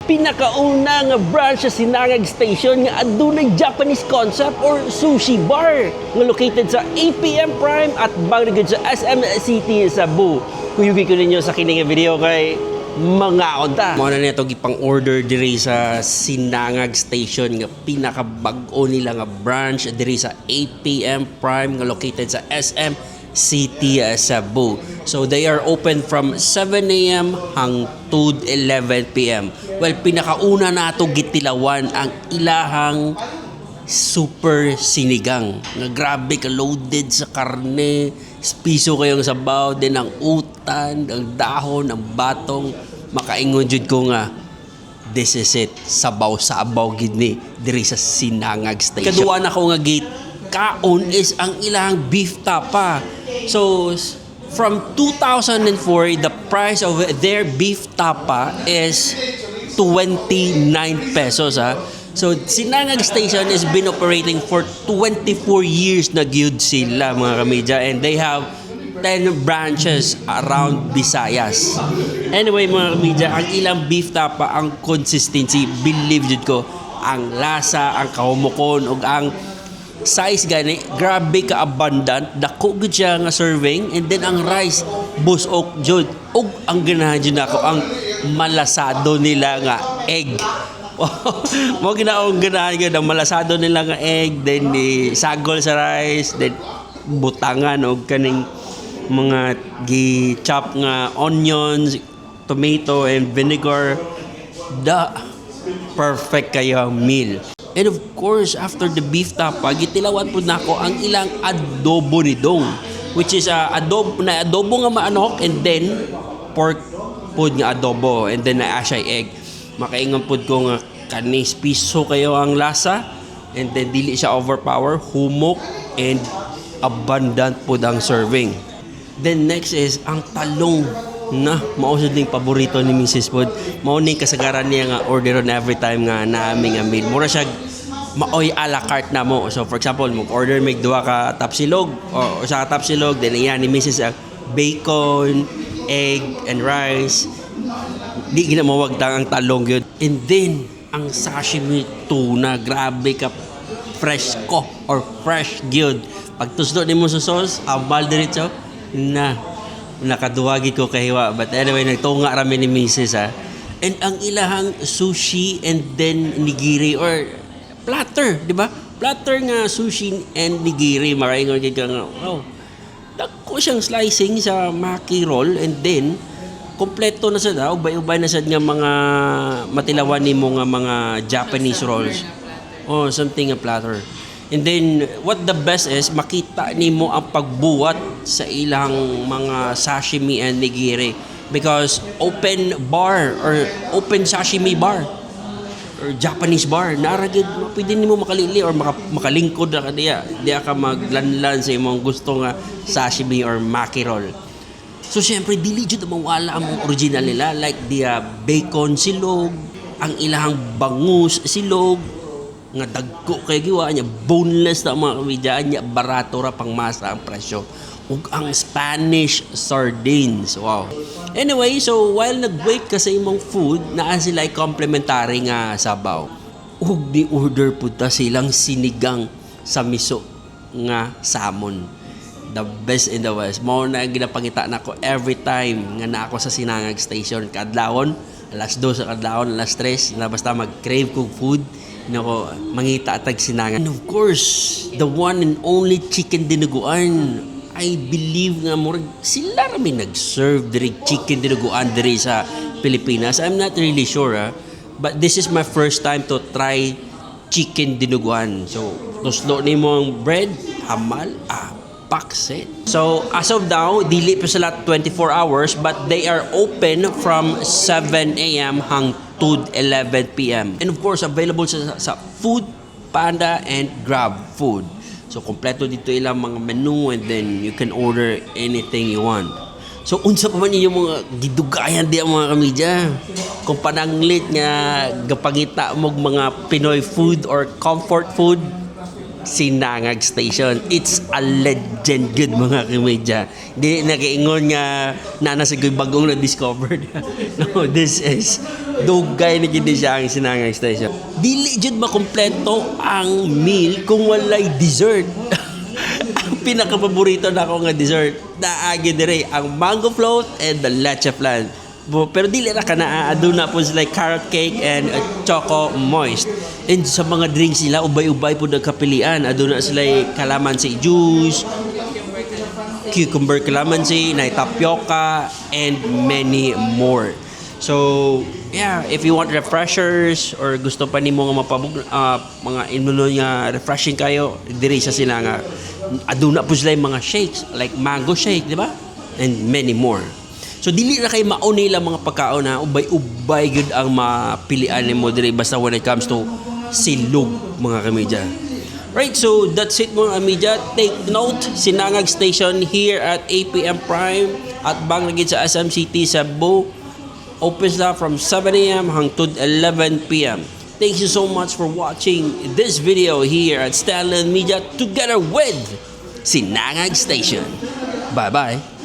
pinakauna nga branch sa Sinangag Station nga adunay Japanese concept or sushi bar nga located sa APM Prime at bangligid sa SM City Cebu. Kuyugi ko ninyo sa kining video kay mga onta. Mao na nito gipang order diri sa Sinangag Station nga pinakabag-o nila nga branch diri sa APM Prime nga located sa SM City Cebu. So they are open from 7 a.m. hangtod 11 p.m. Well, pinakauna nato gitilawan ang ilahang super sinigang. Nga grabe ka loaded sa karne, piso kayong sabaw, din ang utan, ang dahon, ang batong. Makaingon jud ko nga this is it, sabaw-sabaw gid ni diri sa Sinangag Station. Kaduwa na ko nga gate kaon is ang ilahang beef tapa. So from 2004, the price of their beef tapa is 29 pesos. So Sinangag Station has been operating for 24 years na gyud sila mga kamedya, and they have 10 branches around Visayas. Anyway mga kamedya, ang ilang beef tapa, ang consistency, believe jud ko, ang lasa, ang kahumukon ug ang size gani, grabe ka abundant, dako gud siya nga serving, and then ang rice busok jud, ug ang ganahan jud nako ang malasado nila nga egg. Mo ginaong ganahan gyud ang malasado nila nga egg, then sagol sa rice, then butangan og kaning mga gi-chop nga onions, tomato and vinegar. Perfect kayo meal. And of course, after the beef tapa, gitilawan po nako ang ilang adobo ni Dong, which is adobo nga maanok, and then pork food nga adobo, and then na ashay egg. Makaingon po ko nga kanis piso kayo ang lasa, and then dili siya overpower, humok, and abundant po ang serving. Then next is ang talong na mausod ning paborito ni Mrs. Pod. Mao ning kasagaran niya nga order on every time nga naaming meal. Mura siya maoy a la carte na mo. So for example, mag-order mig duha ka tapsilog o usa ka tapsilog, then iyan ni Mrs. bacon, egg and rice. Di gina mawagtang ang talong yun. And then ang sashimi tuna, grabe ka fresh ko or fresh gyud. Pag tusdo nimo sa sauce, abal diretso na nakaduwagi ko kahiwa. But anyway, nagtunga rami ni Mrs. And ang ilahang sushi and then nigiri or platter, di ba? Platter nga sushi and nigiri. Maraingon ka nga, wow, dako siyang slicing sa maki roll, and then kompleto na sa daw, ubay-ubay na sa nga mga matilawan ni mo nga mga Japanese rolls. Oh, something a platter. And then, what the best is, makita ni mo ang pagbuhat sa ilang mga sashimi and nigiri. Because open bar or open sashimi bar or Japanese bar, naragid, pwede ni mo makalili or makalingkod na ka diya. Diya ka maglanlan sa imong gusto nga sashimi or maki roll. So, syempre, dili dyan mawala ang original nila. Like the bacon silog, ang ilahang bangus silog, nga dagko kay giwa nya, boneless na mga kamedya nya, barato ra pang masa ang presyo. Ug ang Spanish sardines, wow. Anyway, so while nag-wait ka sa imong food, naa sila ay complimentary nga sabaw. Ug di order pud ta silang sinigang sa miso nga salmon. The best in the West. Mao na ginapangita nako every time nga naa ako sa Sinangag Station. Kadlawon, alas 2 sa kadlawon, alas 3 na basta mag-crave kog food, nako mangita atag Sinangag. And of course, the one and only chicken dinuguan. I believe nga mo sila rami nag-serve diri chicken dinuguan diri sa Pilipinas. I'm not really sure, but this is my first time to try chicken dinuguan. So, tuslo nimo ang bread, hamal, pakset. So, as of now, dili pa sila 24 hours, but they are open from 7 a.m. hangtod 11 p.m. And of course, available sa Food Panda and Grab Food. So, kompleto dito ilang mga menu, and then you can order anything you want. So, unsa pa man yung mga gidugayan di ang mga kamedya? Kung pananglit nga gapangita mo mga Pinoy food or comfort food, Sinangag Station. It's a legend good mga kamedya. Di nakaingon nga nasa ko'y bagong na-discovered. No, this is dugay na gindi siya ang Sinangag Station. Dili jud makompleto ang meal kung walay dessert. Ang pinaka-paborito na ako nga dessert naagi dire ang mango float and the leche flan. Pero dili ra kana aduna po like carrot cake and choco moist. And sa mga drinks nila ubay-ubay po nagkapilian. Aduna sila calamansi juice, cucumber calamansi, na tapioca and many more. So, yeah, if you want refreshers or gusto pa nimo nga mga inuno nga refreshing kayo diri sa Sinangag. Aduna po sila yung mga shakes like mango shake, di ba? And many more. So dili na kay mao nila mga pagkaon na ubay-ubay gud ang mapilian nimo diri basta when it comes to silog mga kamedya. Right, so that's it mga kamedya. Take note, Sinangag Station here at 8 PM Prime at bang lagi sa SM City Cebu. Opens na from 7 AM hangtod 11 PM. Thank you so much for watching this video here at Stanley Media together with Sinangag Station. Bye-bye.